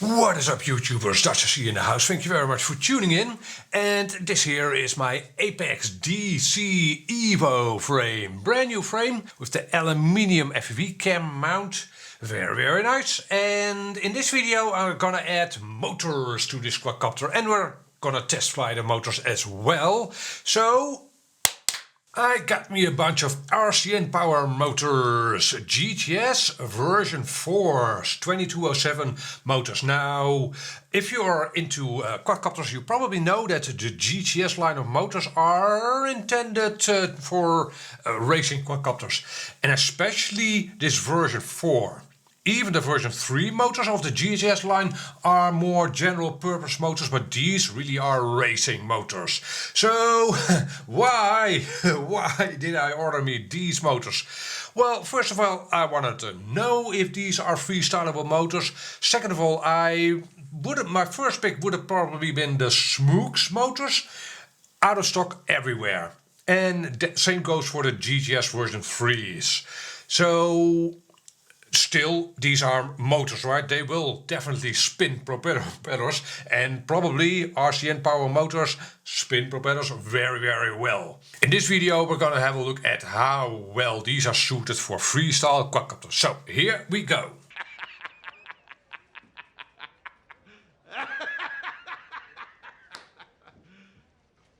What is up, YouTubers? DJI in the house. Thank you very much for tuning in. And this here is my Apex DC Evo frame. Brand new frame with the aluminium FPV cam mount. Very nice. And in this video I'm gonna add motors to this quadcopter, and we're gonna test fly the motors as well. So I got me a bunch of RCinpower motors, GTS version 4 2207 motors. Now, if you are into quadcopters, you probably know that the GTS line of motors are intended for racing quadcopters, and especially this version 4. Even the version 3 motors of the GTS line are more general purpose motors, but these really are racing motors. So why did I order me these motors? Well, first of all, I wanted to know if these are freestylable motors. Second of all, my first pick would have probably been the Smooks motors, out of stock everywhere. And the same goes for the GTS version 3s. So still, these are motors, right? They will definitely spin propellers, and probably RCinpower motors spin propellers very well. In this video we're gonna have a look at how well these are suited for freestyle quadcopters. So here we go.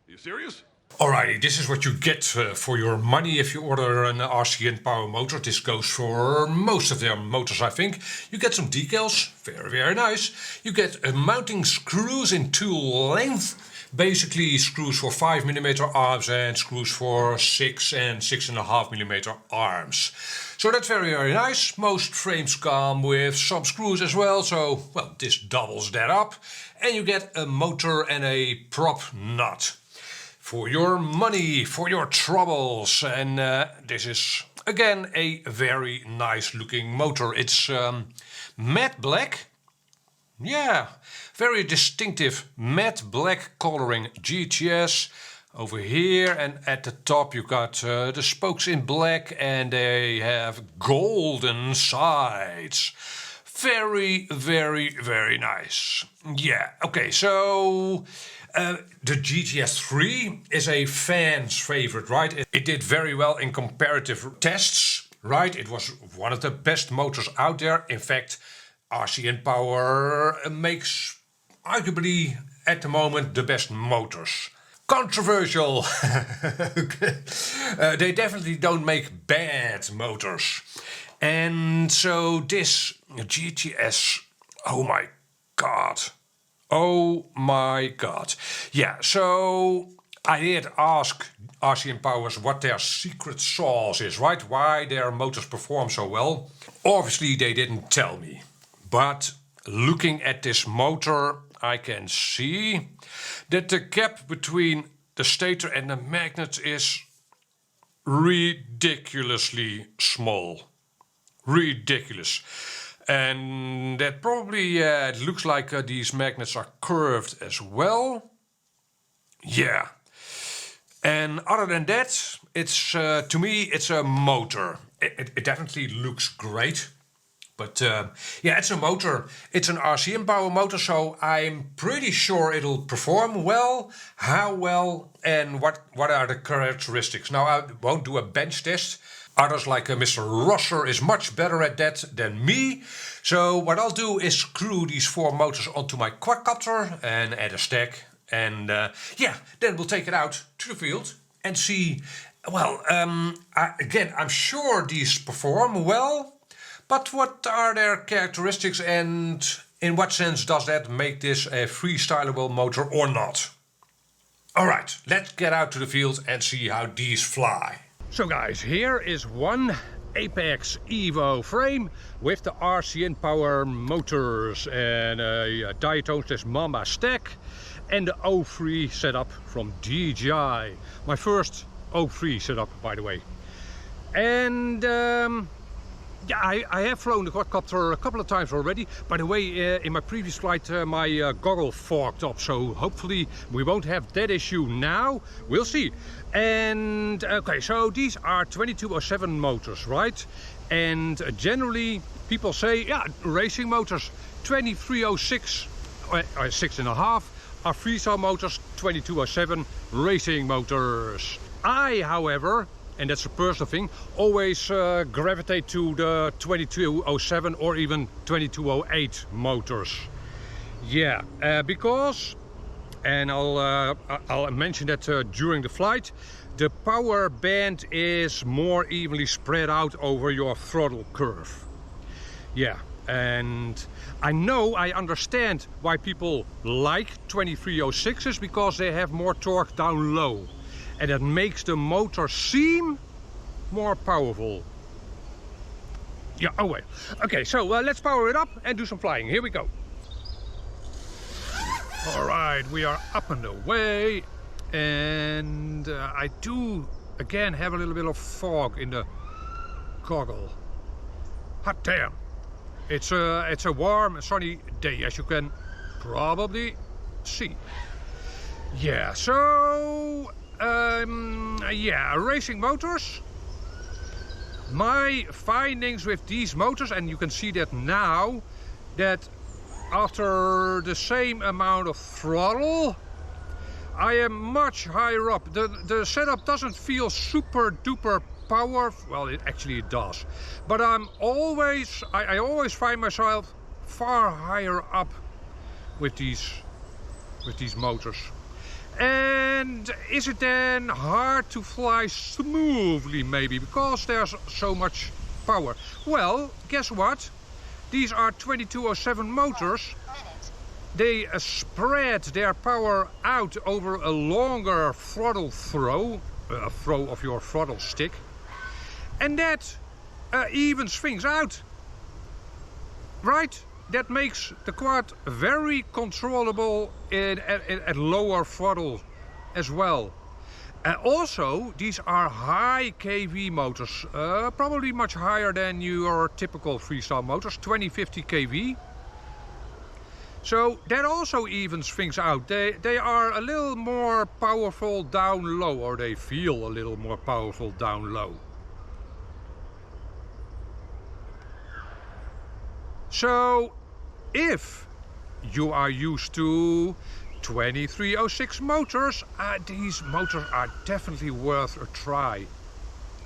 You serious? Alrighty, this is what you get for your money if you order an RCinpower motor. This goes for most of their motors, I think. You get some decals, very nice. You get mounting screws in tool length. Basically screws for 5mm arms and screws for 6 and 6.5mm arms. So that's very nice. Most frames come with some screws as well, so well, this doubles that up. And you get a motor and a prop nut for your money, for your troubles. And this is again a very nice looking motor. It's matte black. Yeah, very distinctive matte black coloring GTS over here, and at the top you got the spokes in black, and they have golden sides. Very nice. Yeah, okay, so the GTS 3 is a fan's favorite, right? It did very well in comparative tests, right? It was one of the best motors out there. In fact, RCinpower makes arguably at the moment the best motors. Controversial. They definitely don't make bad motors. And so this GTS, oh my god. Yeah, so I did ask RCinpower what their secret sauce is, right? Why their motors perform so well. Obviously they didn't tell me. But looking at this motor, I can see that the gap between the stator and the magnet is ridiculously small. Ridiculous. And that probably, it looks like these magnets are curved as well. Yeah. And other than that, it's to me, it's a motor. It definitely looks great. But yeah, it's a motor. It's an RCinpower motor, so I'm pretty sure it'll perform well. How well and what are the characteristics? Now, I won't do a bench test. Others like Mr. Rosser is much better at that than me. So what I'll do is screw these 4 motors onto my quadcopter and add a stack. And yeah, then we'll take it out to the field and see. Well, again, I'm sure these perform well. But what are their characteristics, and in what sense does that make this a freestylable motor or not? Alright, let's get out to the field and see how these fly. So guys, here is one Apex Evo frame with the RCinpower motors and a Diatone Mamba stack and the O3 setup from DJI. My first O3 setup, by the way. And yeah, I have flown the quadcopter a couple of times already. By the way, in my previous flight my goggle fogged up, so hopefully we won't have that issue now. We'll see. And okay, so these are 2207 motors, right? And generally people say, yeah, racing motors 2306 6.5 are freestyle motors, 2207 racing motors. I, however, and that's a personal thing, always gravitate to the 2207 or even 2208 motors. Yeah, because, and I'll mention that during the flight, the power band is more evenly spread out over your throttle curve. Yeah, and I understand why people like 2306s, because they have more torque down low. And that makes the motor seem more powerful. Yeah, oh wait. Okay, so let's power it up and do some flying. Here we go. Alright, we are up and away. And I do, again, have a little bit of fog in the goggle. Hot damn. It's a warm, sunny day, as you can probably see. Yeah, so... yeah, racing motors. My findings with these motors, and you can see that now, that after the same amount of throttle, I am much higher up. The setup doesn't feel super duper powerful. Well, it does. But I always find myself far higher up with these motors. And is it then hard to fly smoothly, maybe, because there's so much power? Well, guess what? These are 2207 motors. They spread their power out over a longer throttle throw of your throttle stick. And that evens things out, right? That makes the quad very controllable at lower throttle as well. Also, these are high kV motors, probably much higher than your typical freestyle motors, 2050 kV. So that also evens things out. They are a little more powerful down low, or they feel a little more powerful down low. So, if you are used to 2306 motors, these motors are definitely worth a try.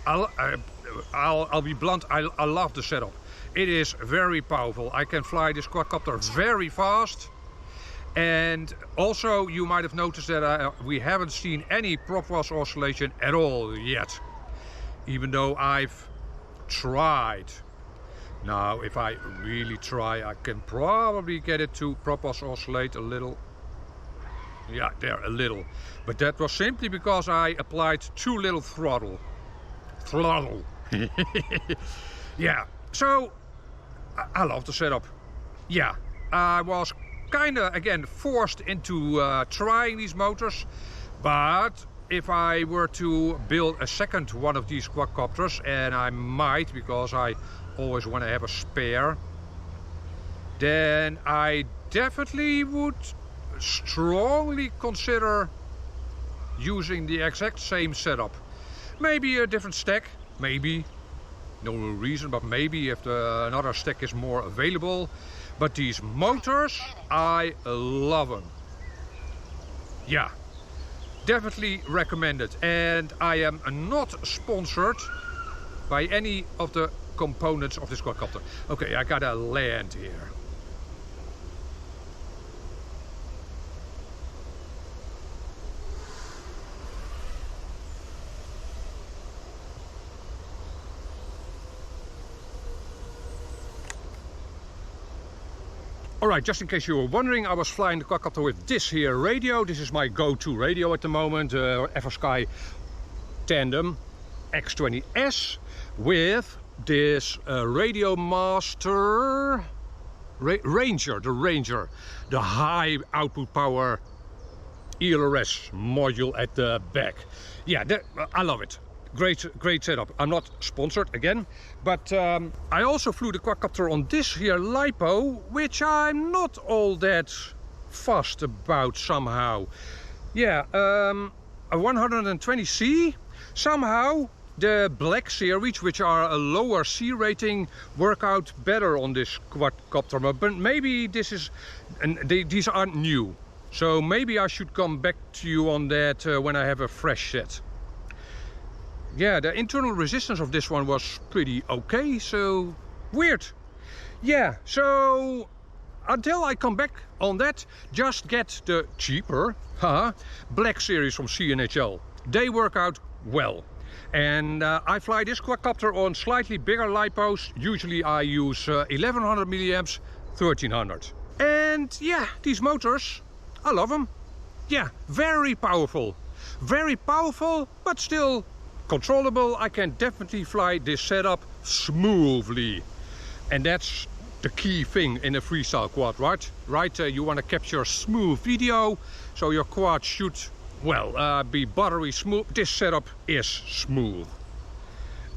I'll be blunt, I love the setup. It is very powerful. I can fly this quadcopter very fast. And also, you might have noticed that we haven't seen any prop wash oscillation at all yet. Even though I've tried. Now, if I really try, I can probably get it to prop wash oscillate a little. Yeah, there, a little. But that was simply because I applied too little throttle. Yeah, so I love the setup. Yeah, I was kind of, again, forced into trying these motors. But if I were to build a second one of these quadcopters, and I might, because I always want to have a spare, then I definitely would strongly consider using the exact same setup. Maybe a different stack, maybe, no reason, but maybe if another stack is more available. But these motors, I love them. Yeah, definitely recommended. And I am not sponsored by any of the components of this quadcopter. Okay, I gotta land here. Alright, just in case you were wondering, I was flying the quadcopter with this here radio. This is my go-to radio at the moment, FrSky Tandem X20S with this RadioMaster Ranger, the high output power ELRS module at the back. Yeah, I love it. Great setup. I'm not sponsored again, but I also flew the quadcopter on this here LiPo, which I'm not all that fussed about somehow. Yeah, a 120C somehow the black series, which are a lower C rating, work out better on this quadcopter, but maybe this is, and these aren't new. So maybe I should come back to you on that when I have a fresh set. Yeah, the internal resistance of this one was pretty okay, so weird. Yeah, so until I come back on that, just get the cheaper black series from CNHL. They work out well. And I fly this quadcopter on slightly bigger lipos. Usually I use 1100 milliamps, 1300. And yeah, these motors, I love them. Yeah, very powerful, but still controllable. I can definitely fly this setup smoothly. And that's the key thing in a freestyle quad, right? You want to capture smooth video, so your quad should, well, be buttery smooth. This setup is smooth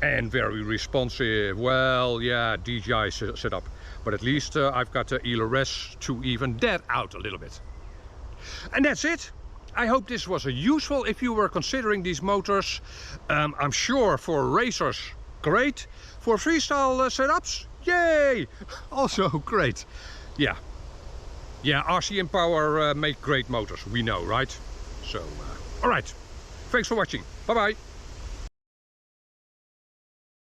and very responsive. Well, yeah, DJI setup, but at least I've got the ELRS to even that out a little bit. And that's it. I hope this was useful if you were considering these motors. I'm sure for racers, great. For freestyle setups, yay! Also great. Yeah, RCinpower make great motors, we know, right? So, all right. Thanks for watching. Bye-bye.